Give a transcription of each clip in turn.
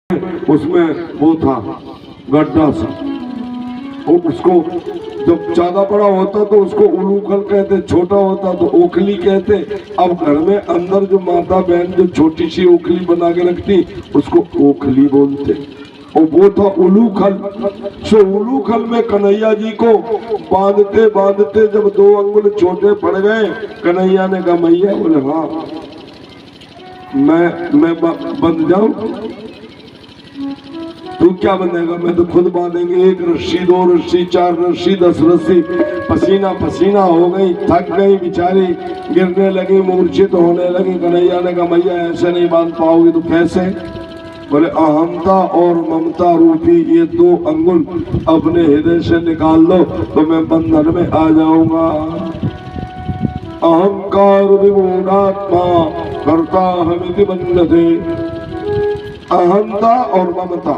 उसमें वो था गड्ढा सा, उसको जब ज्यादा बड़ा होता तो उसको उलूखल कहते, छोटा होता तो ओखली कहते। अब घर में अंदर जो माता बहन जो छोटी सी ओखली बना के रखती उसको ओखली बोलते, और वो था उलूखल। सो उलूखल में कन्हैया जी को बांधते बांधते जब 2 अंगुल छोटे पड़ गए, कन्हैया ने कहा मैया, बोले हाँ मैं बंध जाऊं। तू क्या बनेगा, मैं तो खुद बांधेंगे। 1 रस्सी 2 रस्सी 4 रस्सी 10 रस्सी, पसीना पसीना हो गई, थक गई बेचारी, गिरने लगी, मूर्छित होने लगी। कन्हैया ने कहा मैया ऐसे नहीं बांध पाओगी। तो कैसे? बोले अहमता और ममता रूपी ये 2 अंगुल अपने हृदय से निकाल दो तो मैं बंधन में आ जाऊंगा। अहंकार विमूढ़ात्मा करता हमिति बन्धते। अहंता और ममता,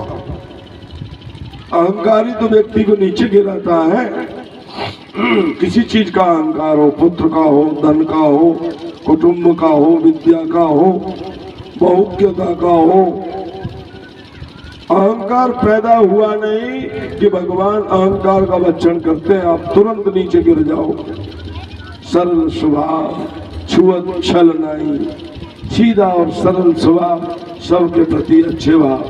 अहंकारी तो व्यक्ति को नीचे गिराता है। किसी चीज का अहंकार हो, पुत्र का हो, धन का हो, कुटुंब का हो, विद्या का हो, बहुज्ञता का हो। अहंकार पैदा हुआ नहीं कि भगवान अहंकार का वचन करते हैं आप तुरंत नीचे गिर जाओ। सरल स्वभाव, छुअत छल नहीं, सीधा और सरल स्वभाव, सबके प्रति अच्छे भाव।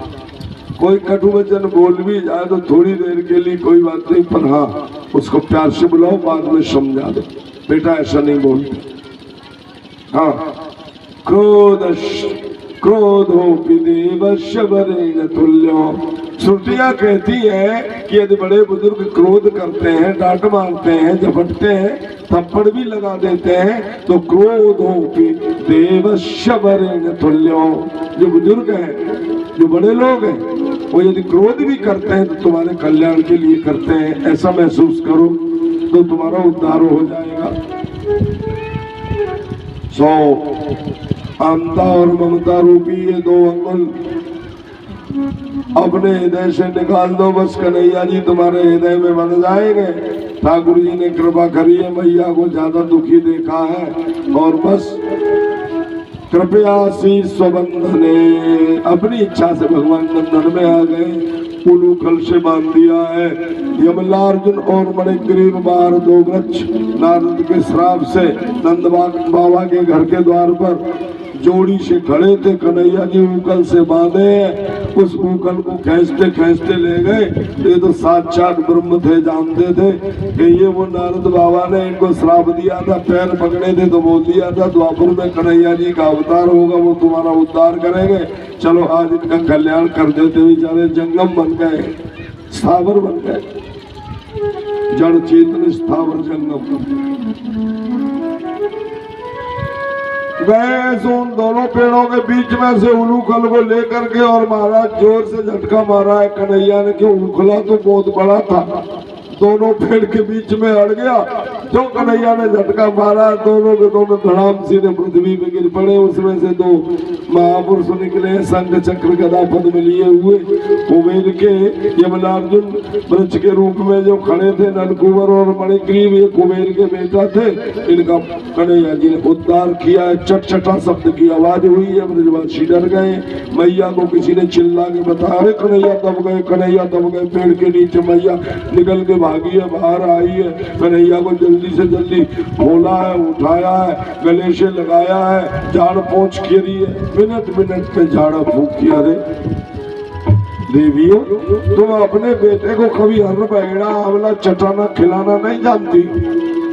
कोई कटु वचन बोल भी जाए तो थोड़ी देर के लिए कोई बात नहीं, पर हाँ उसको प्यार से बुलाओ, बाद में समझा दो बेटा ऐसा नहीं बोलते। हाँ, क्रोधो देवस्य वरेण्य तुल्यो। श्रुतियां कहती है कि यदि बड़े बुजुर्ग क्रोध करते हैं, डांट मारते हैं, झपटते हैं, थप्पड़ भी लगा देते हैं, तो क्रोधो देवस्य वरेण्य तुल्यो। जो बुजुर्ग हैं, जो बड़े लोग हैं, वो यदि क्रोध भी करते हैं तो तुम्हारे कल्याण के लिए करते हैं, ऐसा महसूस करो तो तुम्हारा उद्धार हो जाएगा। अहंता और ममता रूपी ये 2 अंगुल अपने हृदय से निकाल दो, बस कन्हैया जी तुम्हारे हृदय में बन जाएंगे। ठाकुर जी ने कृपा करी है, मैया को ज्यादा दुखी देखा है, और बस कृपया शीश बंधने, अपनी इच्छा से भगवान बंधन में आ गए। उलूखल से बांध दिया है। यमलार्जुन और मणिग्रीव बाहर 2 वृक्ष नारद के श्राप से नंद बाबा के घर के द्वार पर जोड़ी से खड़े थे। कन्हैया जी ऊकल से बांधे, उस ऊकल को खींचते खींचते ले गए। ये तो साक्षात ब्रह्म थे, जानते थे कि ये वो नारद बाबा ने इनको श्राप दिया था, पैर पकड़े थे तो बोल दिया था द्वापर में कन्हैया जी का अवतार होगा, वो तुम्हारा उद्धार करेंगे। चलो आज इनका कल्याण कर देते। बेचारे जंगम बन गए, स्थावर बन गए, जड़ चेतन स्थावर जंगम गए। उन दोनों पेड़ों के बीच में से उलूखल को लेकर के, और महाराज जोर से झटका मारा है कन्हैया ने, कि उलूखला तो बहुत बड़ा था, दोनों पेड़ के बीच में अड़ गया। जो कन्हैया ने झटका मारा, दोनों के दोनों धड़ाम सीधे पृथ्वी पे गिर पड़े। उसमें से 2 महापुरुष निकले, शंख चक्र गदा पद्म लिए हुए, कुबेर के यमलार्जुन वृक्ष के रूप में जो खड़े थे। नलकुबर और मणिग्रीव ये कुबेर के बेटा थे। इनका कन्हैया जी ने उद्धार किया। चटचटा शब्द की आवाज हुई है, ब्रजवासी डर गए। मैया को किसी ने चिल्ला के बताया, अरे कन्हैया दब गए, कन्हैया दब गए। पेड़ के नीचे मैया निकल के भागी है, बाहर आई है। कन्हैया को जल्दी से जल्दी खोला है, उठाया है, गले से लगाया है, झाड़ पोंछ करी है, मिनट मिनट पे झाड़ा फूंक किया। रे देवियों, तुम अपने बेटे को कभी हर बैगड़ा आंवला चटाना खिलाना नहीं जानती।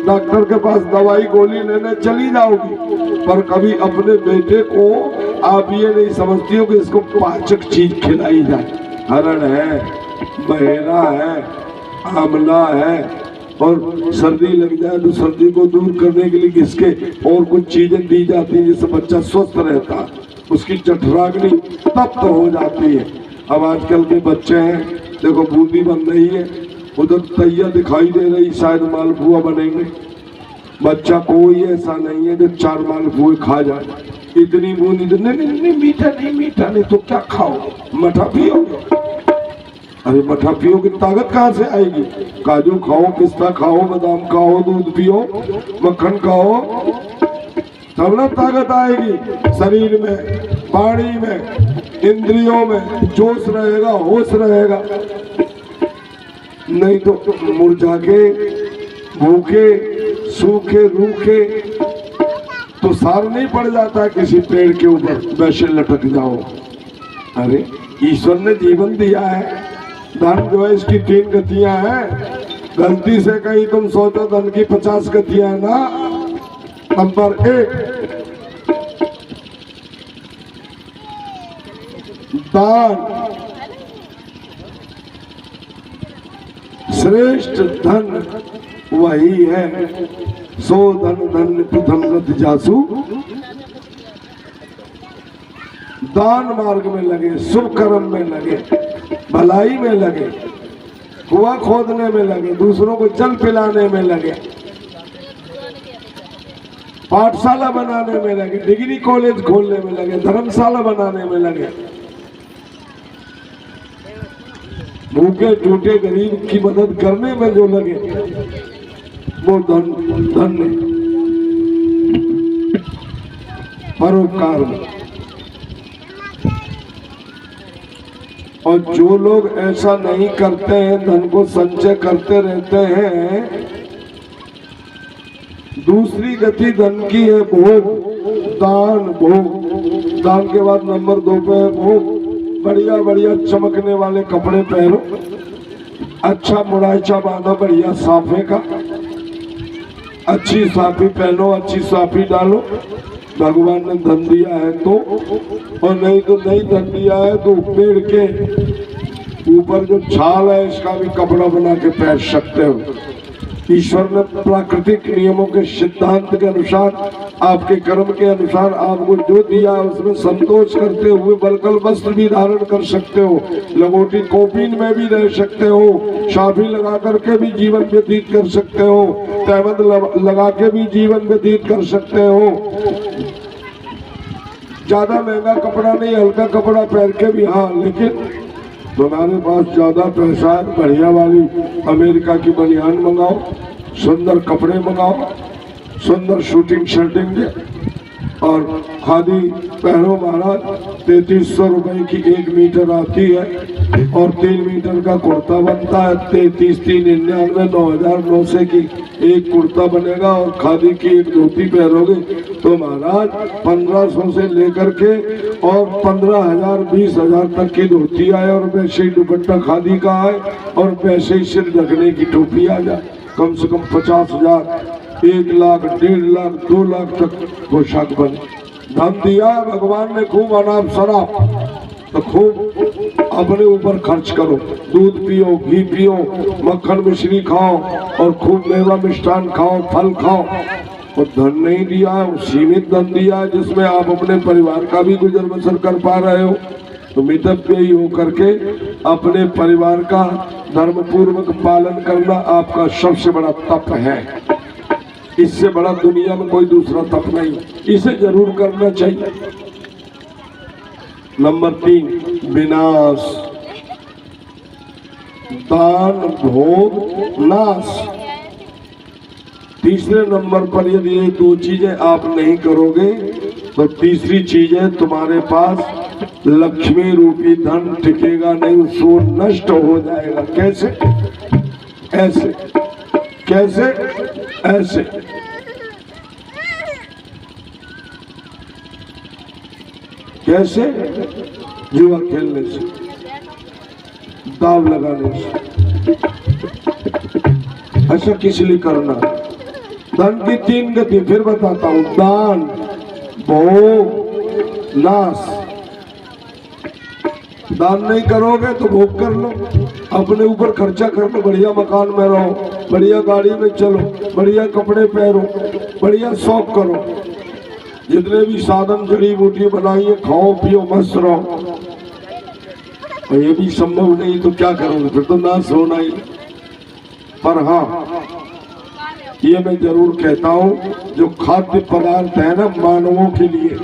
डॉक्टर के पास दवाई गोली लेने चली जाओगी, पर कभी अपने बेटे को आप ये नहीं समझती हो कि इसको पाचक चीज खिलाई जाए। हरण है, बहेरा है, आंवला है, और सर्दी लग जाए तो सर्दी को दूर करने के लिए किसके और कुछ चीजें दी जाती है जिससे बच्चा स्वस्थ रहता है, उसकी चठराग्नि तप्त हो जाती है। अब आजकल के बच्चे हैं, देखो बूंदी बन रही है, उधर तैयार दिखाई दे रही, शायद मालपुआ बनेंगे। बच्चा कोई ऐसा नहीं है जो 4 मालपुए खा जाए। इतनी बूंदी, नहीं मीठा नहीं, मीठा नहीं तो क्या खाओ, मठा पियोगे। अरे मठा पियो की ताकत कहाँ से आएगी? काजू खाओ, पिस्ता खाओ, बादाम खाओ, दूध पियो, मक्खन खाओ, तब ना ताकत आएगी शरीर में। वाणी में, इंद्रियों में जोश रहेगा, होश रहेगा। नहीं तो मुरझा के, भूखे, सूखे, रूखे तो सार नहीं पड़ जाता किसी पेड़ के ऊपर, वैसे लटक जाओ। अरे ईश्वर ने जीवन दिया है, धन जो है इसकी 3 गतियां हैं। गलती से कहीं तुम सोचो धन की 50 गतियां है ना। नंबर 1 दान, श्रेष्ठ धन वही है, सो धन धन प्रथम गति जासु। दान मार्ग में लगे, शुभ कर्म में लगे, भलाई में लगे, कुआं खोदने में लगे, दूसरों को जल पिलाने में लगे, पाठशाला बनाने में लगे, डिग्री कॉलेज खोलने में लगे, धर्मशाला बनाने में लगे, भूखे टूटे गरीब की मदद करने में जो लगे वो धन है, परोपकार में। और जो लोग ऐसा नहीं करते हैं, धन को संचय करते रहते हैं, दूसरी गति धन की है भोग, दान, भोग। दान के बाद नंबर 2 पे है भोग। बढ़िया बढ़िया चमकने वाले कपड़े पहनो, अच्छा मुड़ाइचा बांधो बढ़िया साफे का, अच्छी साफी पहनो, अच्छी साफी डालो। भगवान ने धन दिया है तो, और नहीं तो नहीं धन दिया है तो पेड़ के ऊपर जो छाल है इसका भी कपड़ा बना के पहन सकते हो। ईश्वर ने प्राकृतिक नियमों के सिद्धांत के अनुसार, आपके कर्म के अनुसार आपको जो दिया उसमें संतोष करते हुए बलकल वस्त्र भी धारण कर सकते हो, लंगोटी कोपीन में भी रह सकते हो, शाफी लगा करके भी जीवन व्यतीत कर सकते हो, तहमद लगा के भी जीवन व्यतीत कर सकते हो। ज्यादा महंगा कपड़ा नहीं, हल्का कपड़ा पहन के भी, हाँ लेकिन तुम्हारे पास ज्यादा पैसा है, बढ़िया वाली अमेरिका की बनियान मंगाओ, सुंदर कपड़े मंगाओ, सुंदर शूटिंग शर्टिंग दे और खादी पहनो महाराज। 3300 रुपए की 1 मीटर आती है और 3 मीटर का कुर्ता बनता है। 33 3 99 9,900 की एक कुर्ता बनेगा और खादी की एक धोती पहनोगे तो महाराज 1500 से लेकर के और 15,000 20,000 तक की धोती आए और वैसे ही दुपट्टा खादी का आए और वैसे ही सिर ढकने की टोपी आ जाए। कम से कम 50,000 1 लाख 1.5 लाख 2 लाख तक पोशाक बने। धन दिया भगवान ने खूब अनाप शराब, तो खूब अपने ऊपर खर्च करो, दूध पियो, घी पियो, मक्खन मिश्री खाओ और खूब मेवा मिष्ठान खाओ, फल खाओ। और धन नहीं दिया है, सीमित धन दिया है जिसमें आप अपने परिवार का भी गुजर बसर कर पा रहे हो। तो मितव्ययी होकर के अपने परिवार का धर्म पूर्वक पालन करना आपका सबसे बड़ा तप है। इससे बड़ा दुनिया में कोई दूसरा तप नहीं, इसे जरूर करना चाहिए। नंबर 3 विनाश, दान, भोग, नाश। तीसरे नंबर पर यदि ये 2 चीजें आप नहीं करोगे तो तीसरी चीज है तुम्हारे पास लक्ष्मी रूपी धन टिकेगा नहीं, सो नष्ट हो जाएगा। कैसे? ऐसे। कैसे? ऐसे। कैसे? जुआ खेलने से, दाव लगाने से। ऐसा किस लिए करना? धन की 3 गति फिर बताता हूं, दान, भोग, नाश। दान नहीं करोगे तो भोग कर लो, अपने ऊपर खर्चा कर लो, बढ़िया मकान में रहो, बढ़िया गाड़ी में चलो, बढ़िया कपड़े पहनो, बढ़िया शौक करो, जितने भी साधन जड़ी बूटी बनाइए, खाओ पियो मस्त रहो। और ये भी संभव नहीं तो क्या करोगे? फिर तो नाश होना ही। पर हाँ, ये मैं जरूर कहता हूँ, जो खाद्य पदार्थ है ना मानवों के लिए,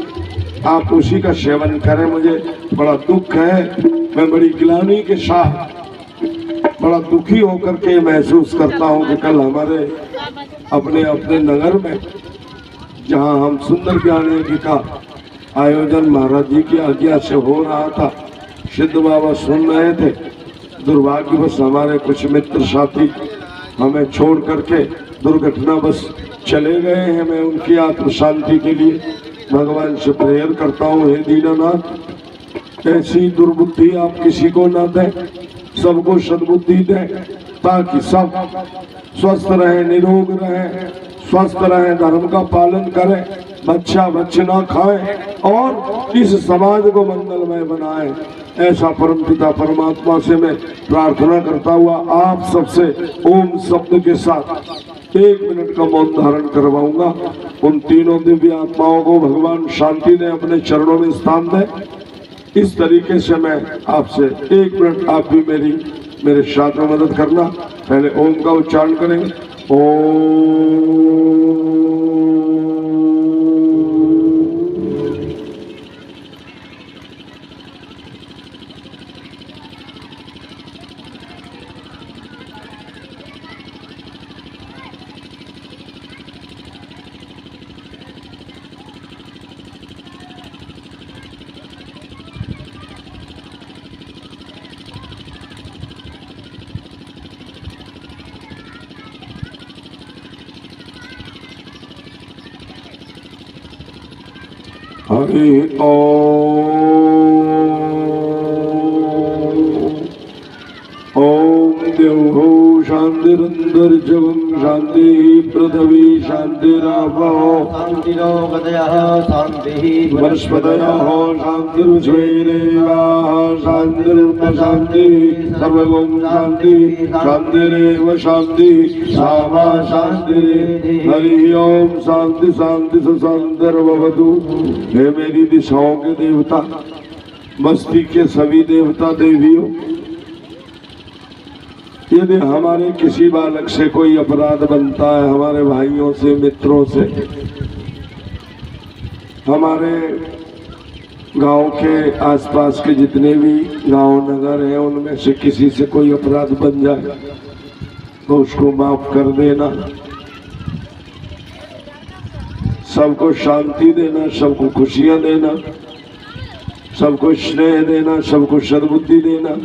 आप उसी का सेवन करें। मुझे बड़ा दुख है, मैं बड़ी गिलानी के साथ बड़ा दुखी होकर के महसूस करता हूँ कि कल हमारे अपने अपने नगर में, जहाँ हम सुंदर ज्ञान की का आयोजन महाराज जी की आज्ञा से हो रहा था, सिद्ध बाबा सुन रहे थे। दुर्भाग्यवश हमारे कुछ मित्र साथी हमें छोड़ करके दुर्घटनावश चले गए हैं। मैं उनकी आत्म शांति के लिए भगवान से प्रेयर करता हूँ, हे दीनानाथ ऐसी दुर्बुद्धि आप किसी को न दें, सबको सद्बुद्धि दें, ताकि सब स्वस्थ रहें, निरोग रहें, स्वस्थ रहें, धर्म का पालन करें, बच्चा बच्चना खाएं और इस समाज को मंगलमय बनाएं। ऐसा परमपिता परमात्मा से मैं प्रार्थना करता हुआ आप सबसे ओम शब्द के साथ 1 मिनट का मौन धारण करवाऊंगा। उन तीनों दिव्य आत्माओं को भगवान शांति ने अपने चरणों में स्थान दे। इस तरीके से मैं आपसे 1 मिनट आप भी मेरे साथ में मदद करना। पहले ओम का उच्चारण करेंगे। ओम हरि ओम देवो शांतिरंतर जगम शांति पृथ्वी शांतिरापो शान्तिरोपदयः शान्तिः वनस्पतयः शान्तिर्विश्वेदेवाः शान्तिरुपशान्तिः सर्वगं शान्तिः शान्तिरेव शान्तिः सामा शान्तिः। हरि ओम शांति शांति सुशांतिर्भवतु। हे मेरी दिशाओं के देवता, बस्ती के सभी देवता देवियों, यदि हमारे किसी बालक से कोई अपराध बनता है, हमारे भाइयों से, मित्रों से, हमारे गांव के आसपास के जितने भी गांव नगर हैं उनमें से किसी से कोई अपराध बन जाए तो उसको माफ कर देना, सबको शांति देना, सबको खुशियां देना, सबको स्नेह देना, सबको सद्बुद्धि देना।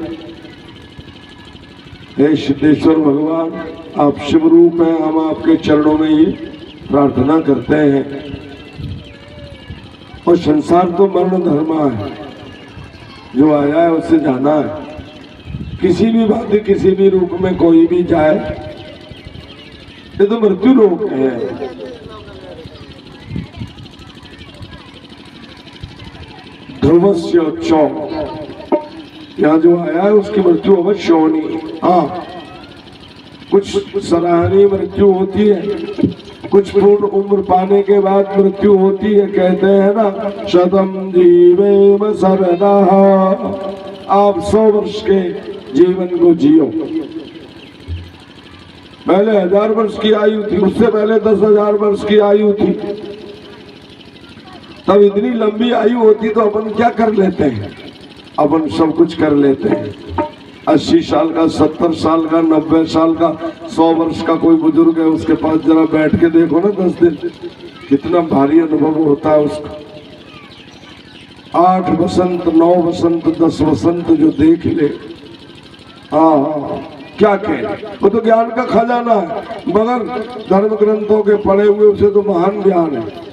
हे सिद्धेश्वर भगवान, आप शिव रूप हैं, हम आपके चरणों में ये प्रार्थना करते हैं। और संसार तो मरण धर्मा है, जो आया है उससे जाना है। किसी भी भांति किसी भी रूप में कोई भी जाए, ये तो मृत्यु लोक है। ध्रुवस्य चौ, यहाँ जो आया है उसकी मृत्यु अवश्य होनी। हाँ, कुछ सराहनीय मृत्यु होती है, कुछ पूर्ण उम्र पाने के बाद मृत्यु होती है। कहते हैं ना, शतम जीवेम शरदः, आप 100 वर्ष के जीवन को जियो। पहले 1000 वर्ष की आयु थी, उससे पहले 10,000 वर्ष की आयु थी। तब इतनी लंबी आयु होती तो अपन क्या कर लेते हैं? अपन सब कुछ कर लेते हैं। 80 साल का, 70 साल का, 90 साल का, 100 वर्ष का कोई बुजुर्ग है, उसके पास जरा बैठ के देखो ना 10 दिन, कितना भारी अनुभव होता है उसका। 8 वसंत, 9 वसंत, 10 वसंत जो देख ले, हाँ क्या कहें, वो तो ज्ञान का खजाना है। मगर धर्म ग्रंथों के पढ़े हुए उसे तो महान ज्ञान है।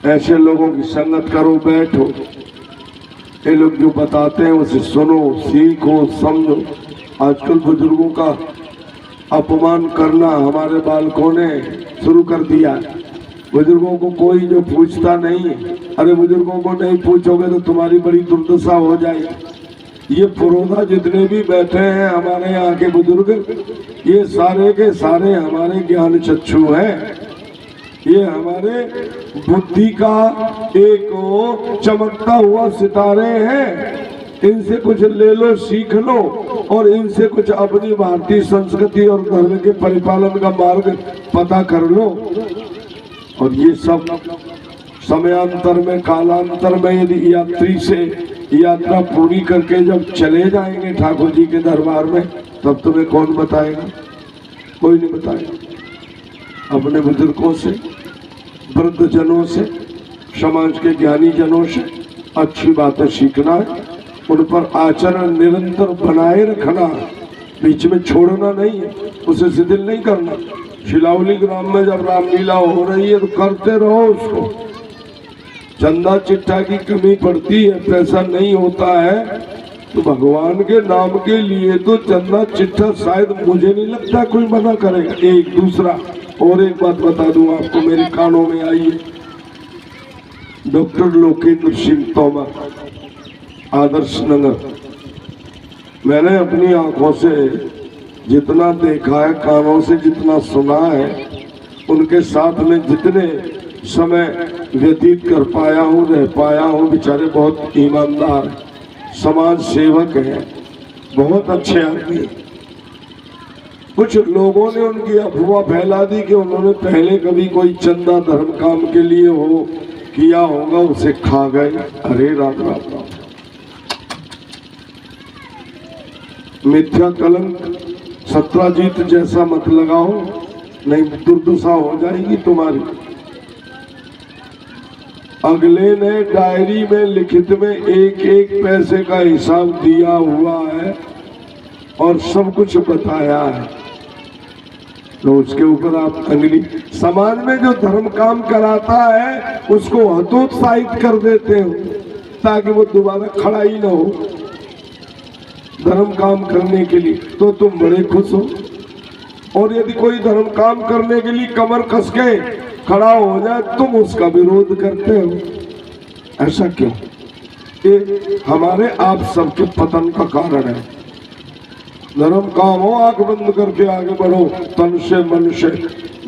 ऐसे लोगों की संगत करो, बैठो, ये लोग जो बताते हैं उसे सुनो, सीखो, समझो। आजकल बुजुर्गों का अपमान करना हमारे बालकों ने शुरू कर दिया है। बुजुर्गों को कोई जो पूछता नहीं है। अरे बुजुर्गों को नहीं पूछोगे तो तुम्हारी बड़ी दुर्दशा हो जाएगी। ये पुरोधा जितने भी बैठे हैं हमारे यहाँ के बुजुर्ग, ये सारे के सारे हमारे ज्ञान चक्षु हैं। ये हमारे बुद्धि का एक चमकता हुआ सितारे हैं। इनसे कुछ ले लो, सीख लो, और इनसे कुछ अपनी भारतीय संस्कृति और धर्म के परिपालन का मार्ग पता कर लो। और ये सब समयांतर में, कालांतर में, यदि यात्री से यात्रा पूरी करके जब चले जाएंगे ठाकुर जी के दरबार में, तब तुम्हें कौन बताएगा? कोई नहीं बताएगा। अपने बुजुर्गों से, वृद्ध जनों से, समाज के ज्ञानी जनों से अच्छी बातें सीखना है, उन पर आचरण निरंतर बनाए रखना है, बीच में छोड़ना नहीं है, उसे शिथिल नहीं करना। शिलावली ग्राम में जब रामलीला हो रही है तो करते रहो उसको। चंदा चिट्ठा की कमी पड़ती है, पैसा नहीं होता है, तो भगवान के नाम के लिए तो चंदा चिट्ठा शायद मुझे नहीं लगता कोई मना करेगा। एक दूसरा और एक बात बता दूं आपको, मेरे कानों में आई है। डॉक्टर लोकेंद्र सिंह तोमर, आदर्श नगर, मैंने अपनी आंखों से जितना देखा है, कानों से जितना सुना है, उनके साथ में जितने समय व्यतीत कर पाया हूँ, रह पाया हूँ, बेचारे बहुत ईमानदार हैं, समाज सेवक हैं, बहुत अच्छे आदमी। कुछ लोगों ने उनकी अफवाह फैला दी कि उन्होंने पहले कभी कोई चंदा धर्म काम के लिए हो किया होगा, उसे खा गए। अरे राम राम राम, मिथ्या कलंक सत्राजीत जैसा मत लगाओ, नहीं दुर्दशा हो जाएगी तुम्हारी। अगले ने डायरी में लिखित में एक एक पैसे का हिसाब दिया हुआ है और सब कुछ बताया है, तो उसके ऊपर आप अंगली। समाज में जो धर्म काम कराता है उसको हतोत्साहित कर देते हो ताकि वो दोबारा खड़ा ही ना हो धर्म काम करने के लिए, तो तुम बड़े खुश हो। और यदि कोई धर्म काम करने के लिए कमर कस के खड़ा हो जाए तुम उसका विरोध करते हो। ऐसा क्यों? ये हमारे आप सबके पतन का कारण है। धर्म काम हो, आंख बंद करके आगे बढ़ो, तन से मन से।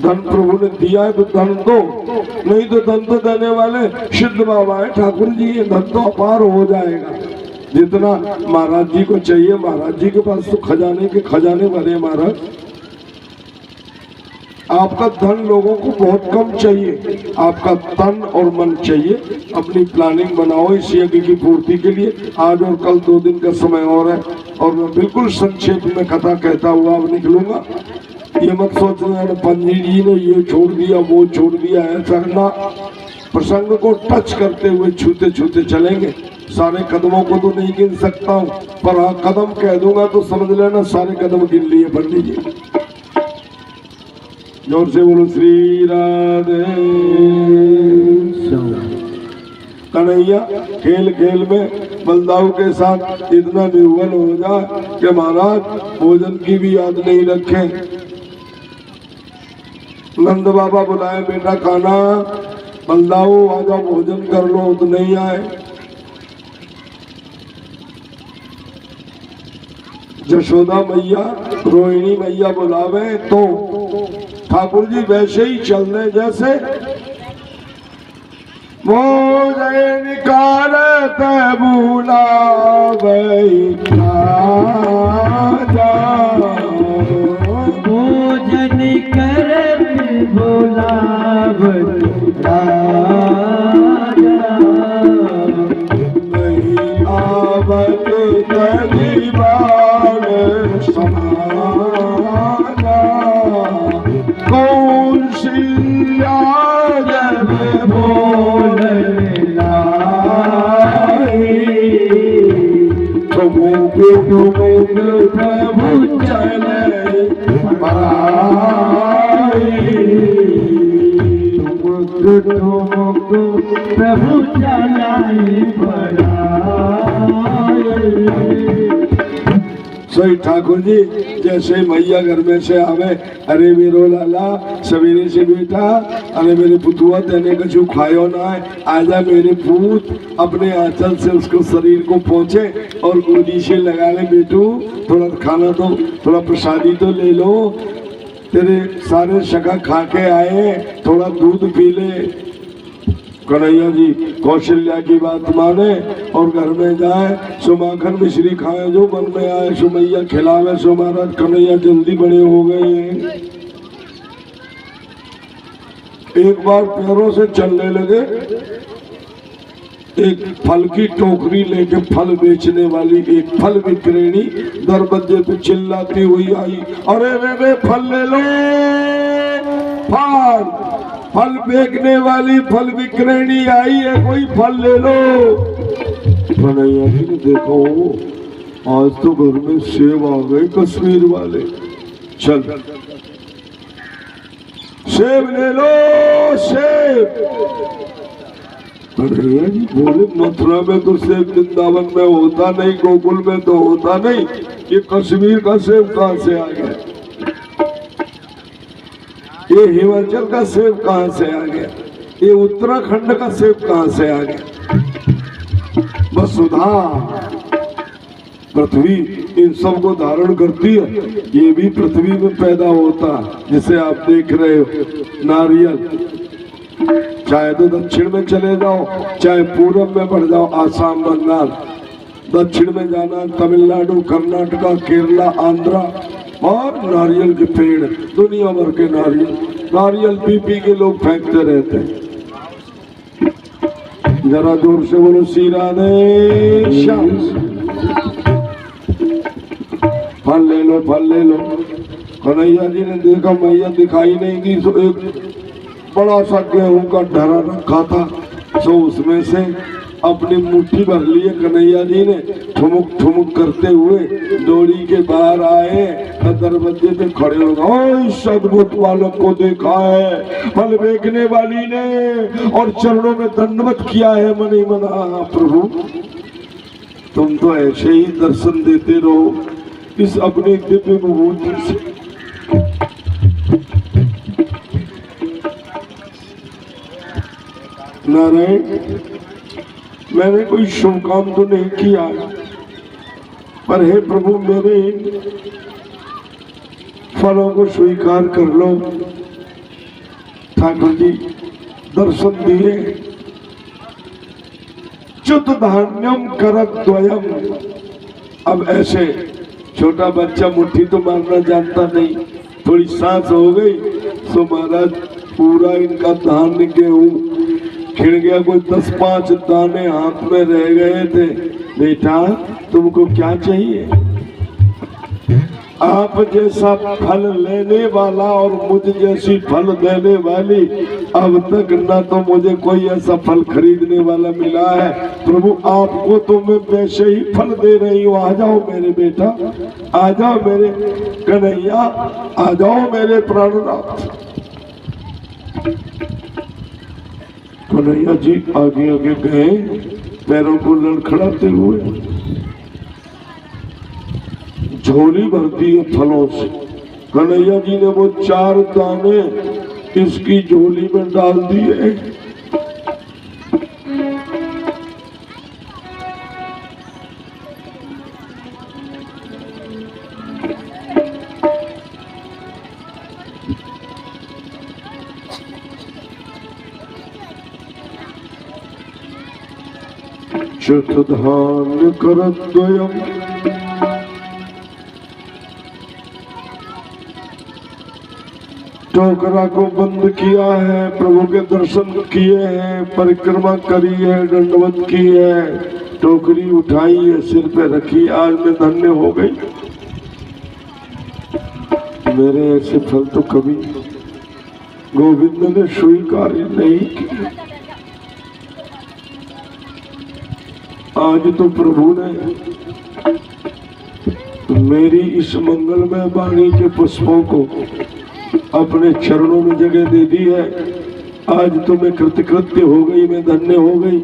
धन प्रभु ने दिया है तो धन दो, नहीं तो धन तो देने वाले सिद्ध बाबा है, ठाकुर जी, ये धन तो अपार हो जाएगा। जितना महाराज जी को चाहिए, महाराज जी के पास तो खजाने के खजाने भरे महाराज। आपका धन लोगों को बहुत कम चाहिए, आपका तन और मन चाहिए। अपनी प्लानिंग बनाओ इस यज्ञ की पूर्ति के लिए। आज और कल 2 दिन का समय और है, और मैं बिल्कुल संक्षेप में कथा कहता हुआ अब निकलूंगा। ये मत सोचना पंडित जी ने ये छोड़ दिया वो छोड़ दिया, ऐसा ना। प्रसंग को टच करते हुए छूते छूते चलेंगे। सारे कदमों को तो नहीं गिन सकता हूँ, पर हाँ कदम कह दूंगा तो समझ लेना सारे कदम गिन लिए पंडित जी। जोर से बोलो श्री राधे। कन्हैया खेल खेल में बलदाऊ के साथ इतना निर्बल हो जाए कि महाराज भोजन की भी याद नहीं रखे। नंद बाबा बुलाए, बेटा खाना, बलदाऊ आ जाओ भोजन कर लो, तो नहीं आए। जशोदा मैया, रोहिणी मैया बुलावे तो ठाकुर जी वैसे ही चल रहे जैसे मोजे निकारत बुलावे भोजन करत बुलावे नहीं आवत तलीबान समाना, कौन सी आदत बोलना तुमको प्रभु चले तुमको प्रभु चलाई सही ठाकुर जी जैसे मैया घर में से आवे, अरे मेरो लाला सवेरे से बेटा, अरे मेरे पुतुआ तेने कछु खायो ना है, आजा मेरे पूत। अपने आंचल से उसको शरीर को पहुँचे और गोदी से लगा ले, बेटू थोड़ा खाना तो, थोड़ा प्रसादी तो ले लो, तेरे सारे सगा खा के आए, थोड़ा दूध पी ले। कन्हैया जी कौशल्या की बात माने और घर में जाए, सो माखन मिश्री खाए, जो मन में आए सो मैया खिलावे। सो महाराज कन्हैया जल्दी बड़े हो गए हैं। एक बार पैरों से चलने लगे, एक फल की टोकरी लेके फल बेचने वाली एक फल विक्रेणी दरवाजे पे चिल्लाती हुई आई, अरे रे रे फल ले लो, फल। फल बेचने वाली फल विक्रेणी आई है, कोई फल ले लो। कन्हैया जी ने देखो आज तो घर में सेब आ गए कश्मीर वाले, चल सेब ले लो सेब। कन्हैया जी बोले मथुरा में तो सेब वृंदावन में होता नहीं, गोकुल में तो होता नहीं, ये कश्मीर का सेब कहाँ से आ गया, ये हिमाचल का सेब कहाँ से आ गया, ये उत्तराखंड का सेब कहाँ से आ गया। वसुधा पृथ्वी इन सब को धारण करती है, ये भी पृथ्वी में पैदा होता है। जैसे आप देख रहे हो नारियल, चाहे तो दक्षिण में चले जाओ चाहे पूरब में बढ़ जाओ, आसाम बंगाल, दक्षिण में जाना तमिलनाडु कर्नाटका केरला आंध्रा, और नारियल के पेड़ दुनिया भर के नारियल पी पी के लोग फेंकते रहते हैं। जरा जोर से बोलो श्री राधे श्याम। फल ले लो फल ले लो। कन्हैया जी ने देखा मैया दिखाई नहीं दी, तो एक बड़ा सा गेहूं का ढरा रखा था, सो उसमें से अपनी मुट्ठी भर लिए कन्हैया जी ने, ठुमुक ठुमुक करते हुए डोरी के बाहर आए, दरवाजे पे खड़े हो गए। सदबुद्ध बालक को देखा है फल बेचने वाली ने और चरणों में दंडवत किया है मन ही मन। प्रभु तुम तो ऐसे ही दर्शन देते रहो इस अपने दिव्य विभूति से। नारायण मैंने कोई शुभ काम तो नहीं किया, पर हे प्रभु मेरे फलों को स्वीकार कर लो। ठाकुर जी दर्शन दिए, च्युत धान्यम करद्वयम। अब ऐसे छोटा बच्चा मुट्ठी तो मारना जानता नहीं, थोड़ी सांस हो गई तो महाराज पूरा इनका धान्य गेहूं खिड़ गया, कोई 10-5 दाने हाथ में रह गए थे। बेटा तुमको क्या चाहिए? आप जैसा फल लेने वाला और मुझ जैसी फल देने वाली अब तक ना तो मुझे कोई ऐसा फल खरीदने वाला मिला है। प्रभु आपको तो मैं वैसे ही फल दे रही हूँ। आ जाओ मेरे बेटा, आ जाओ मेरे कन्हैया, आ जाओ मेरे प्राणनाथ। कन्हैया जी आगे आगे गए, पैरों को लड़खड़ाते हुए, झोली भरती है फलों से। कन्हैया जी ने वो 4 दाने इसकी झोली में डाल दिए। चतुर्धान्य करद्वयम् टोकरा को बंद किया है, प्रभु के दर्शन किए हैं, परिक्रमा करी है, दंडवत की है, टोकरी उठाई है, सिर पे रखी, आज मैं धन्य हो गई। मेरे ऐसे फल तो कभी गोविंद ने स्वीकार नहीं किए। आज तो प्रभु ने मेरी इस मंगलमय वाणी के पुष्पों को अपने चरणों में जगह दे दी है। आज तो मैं कृतकृत्य हो गई, मैं धन्य हो गई,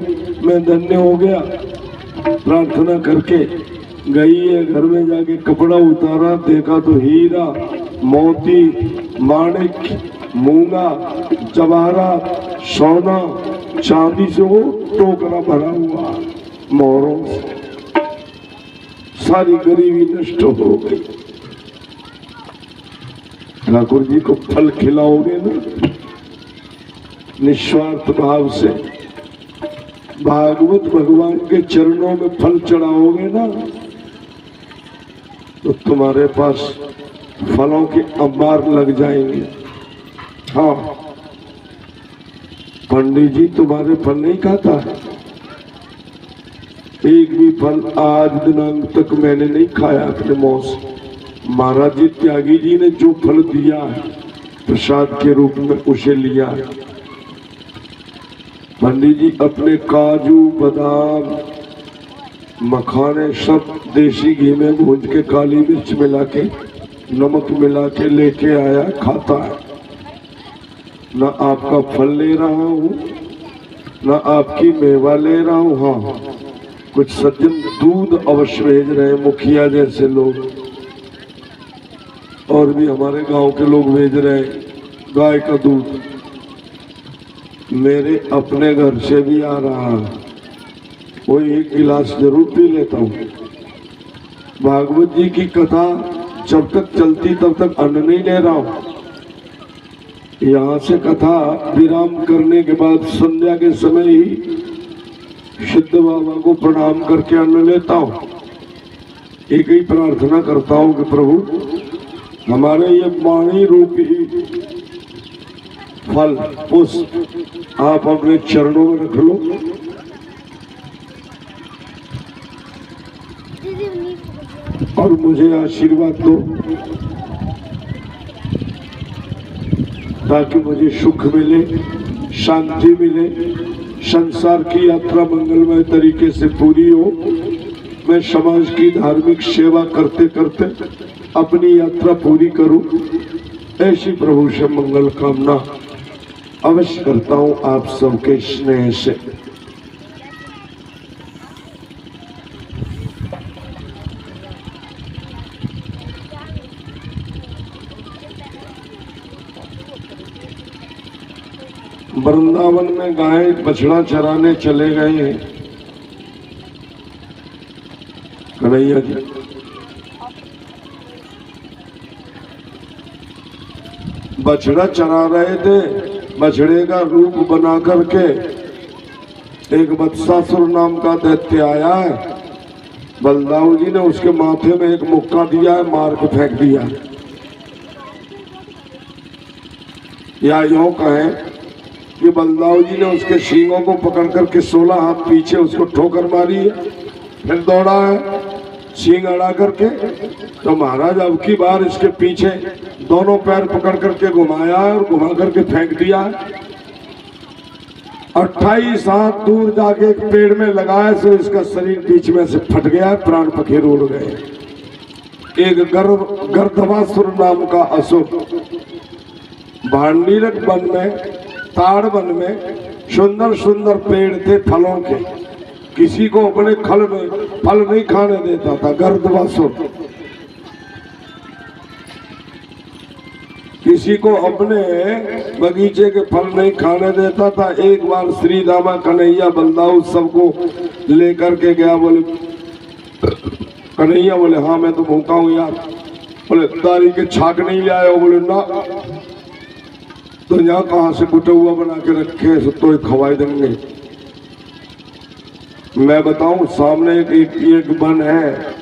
मैं धन्य हो गया। प्रार्थना करके गई है, घर में जाके कपड़ा उतारा, देखा तो हीरा मोती माणिक मूंगा जवाहरात सोना चांदी से वो टोकरा भरा हुआ, मोहरों से सारी गरीबी नष्ट हो गई। ठाकुर जी को फल खिलाओगे ना निस्वार्थ भाव से, भागवत भगवान के चरणों में फल चढ़ाओगे ना, तो तुम्हारे पास फलों के अंबार लग जाएंगे। हाँ पंडित जी तुम्हारे फल नहीं खाता है, एक भी फल आज दिनांक तक मैंने नहीं खाया अपने मुंह से। महाराज जी त्यागी जी ने जो फल दिया है प्रसाद के रूप में उसे लिया है। पंडित जी अपने काजू बादाम मखाने सब देसी घी में भून के काली मिर्च मिला के नमक मिला के लेके आया, खाता है। ना आपका फल ले रहा हूँ ना आपकी मेवा ले रहा हूँ। हाँ, कुछ सज्जन दूध अवश्य भेज रहे हैं, मुखिया जैसे लोग, और भी हमारे गांव के लोग भेज रहे हैं गाय का दूध। मेरे अपने घर से भी आ रहा है, वो एक गिलास जरूर पी लेता हूँ। भागवत जी की कथा जब तक चलती तब तक अन्न नहीं ले रहा हूँ। यहाँ से कथा विराम करने के बाद संध्या के समय ही सिद्ध बाबा को प्रणाम करके अन्न लेता हूँ। एक ही प्रार्थना करता हूँ कि प्रभु हमारे ये वाणी रूपी फल पुष्प आप अपने चरणों में रख लो। और मुझे आशीर्वाद दो ताकि मुझे सुख मिले, शांति मिले, संसार की यात्रा मंगलमय तरीके से पूरी हो। मैं समाज की धार्मिक सेवा करते करते अपनी यात्रा पूरी करूं, ऐसी प्रभु से मंगल कामना अवश्य करता हूं आप सबके स्नेह से। वृंदावन में गाय बछड़ा चराने चले गए हैं कन्हैया जी। बछड़ा चरा रहे थे, बछड़े का रूप बना करके एक वत्सासुर नाम का दैत्य आया है। बलदाऊ जी ने उसके माथे में एक मुक्का दिया है, मार के फेंक दिया। या यूं कहें कि बलदाऊ जी ने उसके सींगों को पकड़ करके 16 हाथ पीछे उसको ठोकर मारी है, फिर दौड़ा है सींग अड़ा करके। तो महाराज अब की बार इसके पीछे दोनों पैर पकड़ करके घुमाया है और घुमा करके फेंक दिया है। 28 हाथ दूर जाके एक पेड़ में लगाया तो इसका शरीर बीच में से फट गया है, प्राण पखेर उड़ गए। एक गर्दवासुर नाम का असुर भांडीरक वन में, ताड़ वन में सुंदर सुंदर पेड़ थे फलों के, किसी को अपने फल नहीं खाने देता था। गर्दवासुर किसी को अपने बगीचे के फल नहीं खाने देता था। एक बार श्री दामा कन्हैया बलदाऊ सबको लेकर के गया। बोले कन्हैया, बोले हाँ मैं तो भूखा हूँ यार। बोले तारी के छाक नहीं ले आए हो? बोले ना। तो यहाँ कहाँ से कुटा हुआ बना के रखे तो खवाई देंगे। मैं बताऊं, सामने एक वन है,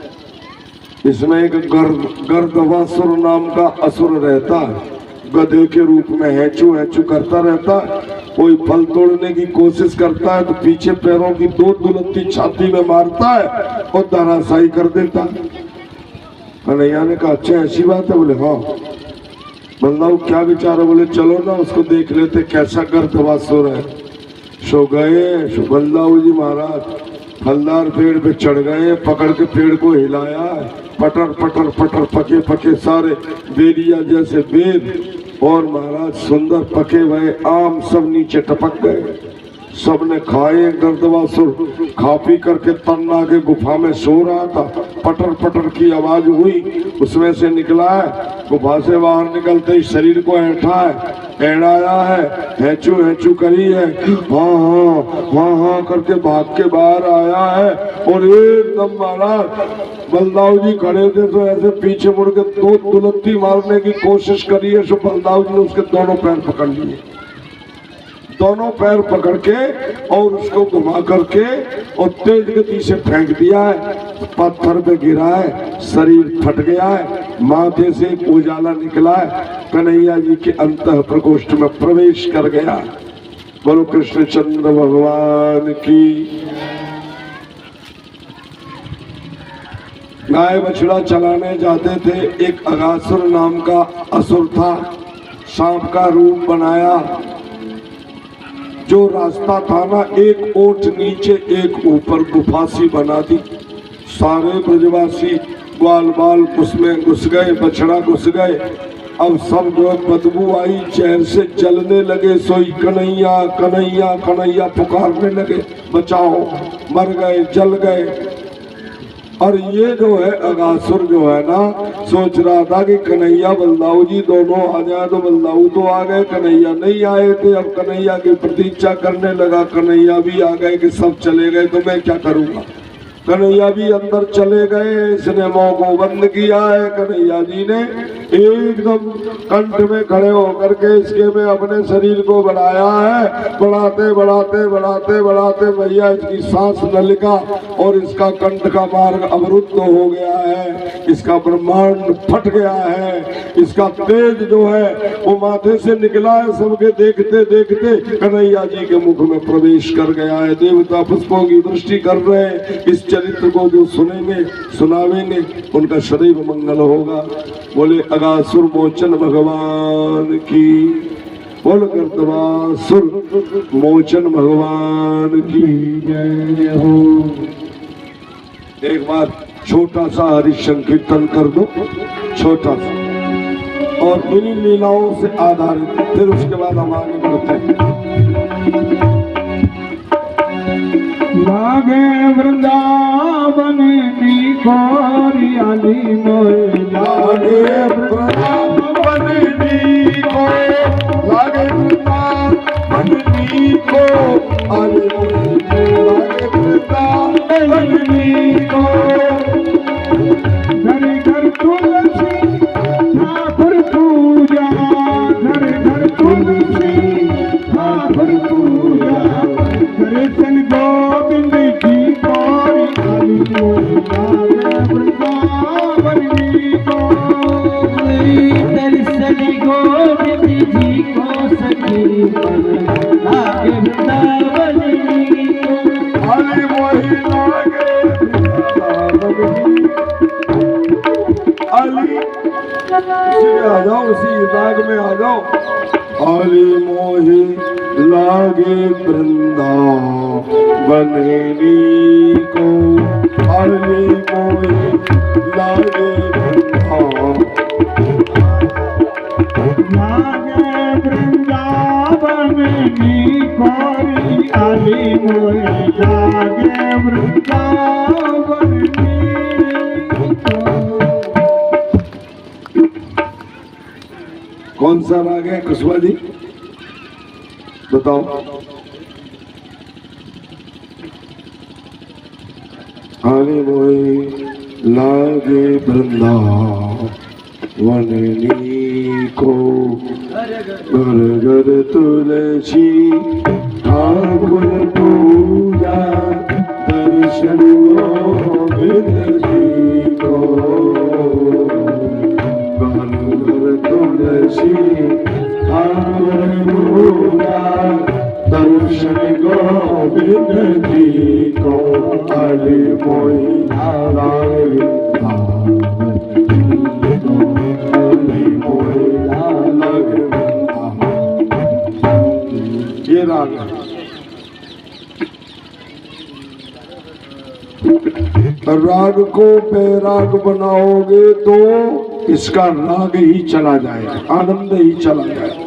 इसमें एक गर्दवासुर नाम का असुर रहता है। गधे के रूप में हैचू हैचू करता रहता है। कोई फल तोड़ने की कोशिश करता है तो पीछे पैरों की 2 दुलत्ती छाती में मारता है और धराशायी कर देता है। कन्हैया ने कहा अच्छा ऐसी बात है? बोले हाँ। बलदाऊ क्या विचार है? बोले चलो ना उसको देख लेते कैसा गर्दवासुर है। सो गए बलदाऊ जी महाराज फलदार पेड़ पे चढ़ गए, पकड़ के पेड़ को हिलाया, पटर पटर पटर पके पके सारे बेरिया जैसे बेर और महाराज सुंदर पके हुए आम सब नीचे टपक गए। सबने खाए। गर्दवासुर खा पी करके तन्ना के गुफा में सो रहा था। पटर पटर की आवाज हुई, उसमें से निकला है। गुफा से बाहर निकलते ही शरीर को ऐठा है, एड़ाया है, हैचू हैचू करी है, हाँ हाँ हाँ हाँ करके भाग के बाहर आया है। और एकदम महाराज बलदाऊ जी खड़े थे तो ऐसे पीछे मुड़ के 2 दुलत्ती मारने की कोशिश करी है। सो बलदाऊ जी ने उसके दोनों पैर पकड़ लिए, दोनों पैर पकड़ के और उसको घुमा करके और तेज गति से फेंक दिया है। पत्थर पे गिरा है, शरीर फट गया है, माथे से एक उजाला निकला है, कन्हैया जी के अंतः प्रकोष्ठ में प्रवेश कर गया। बोलो कृष्णचंद्र भगवान की। गाय बछड़ा चलाने जाते थे। एक अगासुर नाम का असुर था, सांप का रूप बनाया, जो रास्ता था ना, एक ओट नीचे एक ऊपर गुफा सी बना दी। सारे ब्रजवासी ग्वाल बाल उसमें घुस गए, बछड़ा घुस गए। अब सब जो बदबू आई, चेहर से जलने लगे। सोई कन्हैया कन्हैया कन्हैया पुकारने लगे, बचाओ, मर गए, जल गए। और ये जो है अगासुर जो है ना, सोच रहा था कि कन्हैया बलदाऊ जी दोनों आ जाए, तो बलदाऊ तो आ गए, कन्हैया नहीं आए थे। अब कन्हैया की प्रतीक्षा करने लगा, कन्हैया भी आ गए कि सब चले गए तो मैं क्या करूँगा। कन्हैया भी अंदर चले गए, इसने मुंह को बंद किया है। कन्हैया जी ने एकदम कंठ में खड़े होकर के इसके में अपने शरीर को बढ़ाया है। बढ़ाते बढ़ाते बढ़ाते बढ़ाते भैया इसकी सांस नलिका और इसका कंठ का मार्ग अवरुद्ध हो गया है। इसका ब्रह्मांड फट गया है। इसका तेज जो है वो माथे से निकला है। सबके देखते देखते कन्हैया जी के मुख में प्रवेश कर गया है। देवता पुष्पों की वृष्टि कर रहे हैं। इस चरित्र को जो सुनेंगे सुनावेंगे उनका सदैव मंगल होगा। बोले अगासुर मोचन भगवान की, बोल गर्दवासुर मोचन भगवान की जय हो। एक बार छोटा सा हरिशंकीर्तन कर दो, छोटा सा, और इन्हीं लीलाओं से आधारित, फिर उसके बाद हम आगे बढ़ते हैं। लागे वृंदावन की खोरियाली मोए, लागे वृंदावन नी को, लागे वृंदावन नी को, आले लागे वृंदावन नी को। घर घर तुलसी ठाकुर पूजा, घर घर तुलसी ठाकुर पूजा। दर्शन गोविंद की खोरियाली मोए, लागे वृंदावन की खोरी। दर्शन गोविंद जी को सखी मन, लागे वृंदावन की खोरी। आले मोहि लागे वृंदावन नी। आली उसी में आ जाओ, उसी राग में आ जाओ। आली मोहि लागे वृंदावन नी को, आली मोहि लागे वृंदावन, लागे वृंदावन की खोरी। आली मोए लागे वृंदावन की खोरी। कौन सा राग है कुशवा जी, बताओ। आली मोहि लागे वृंदावन नी को, घर घर तुलसी ठाकुर पूजा। दर्शन गोविंद जी को, घर घर तुलसी ठाकुर पूजा। दर्शन गोविंद जी को, आली मोहि लागे वृंदावन नी को, आली मोहि लागे वृंदावन। ये राग है। राग को बेराग बनाओगे तो इसका राग ही चला जाएगा, आनंद ही चला जाएगा।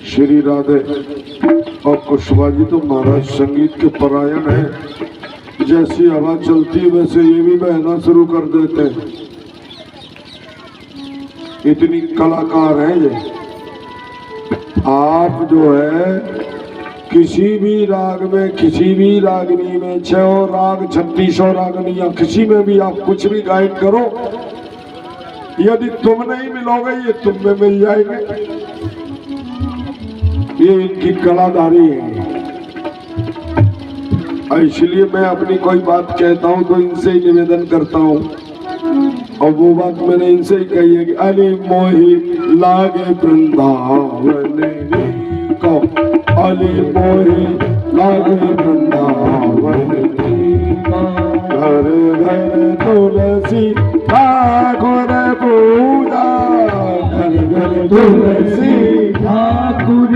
श्री राधे और कुशवा जी तो महाराज संगीत के परायण है। जैसी हवा चलती है वैसे ये भी बहना शुरू कर देते हैं। इतनी कलाकार है ये। आप जो है किसी भी राग में, किसी भी रागनी में, 6 राग 36 रागनियां, किसी में भी आप कुछ भी गायन करो, यदि तुम नहीं मिलोगे ये तुम में मिल जाएंगे। ये इनकी कलाधारी है। इसलिए मैं अपनी कोई बात कहता हूं तो इनसे ही निवेदन करता हूं, और वो बात मैंने इनसे ही कही है कि आली मोहि लागे वृंदावन नी को, आली मोहि लागे वृंदावन नी को। घर घर तुलसी ठाकुर पूजा, घर घर तुलसी ठाकुर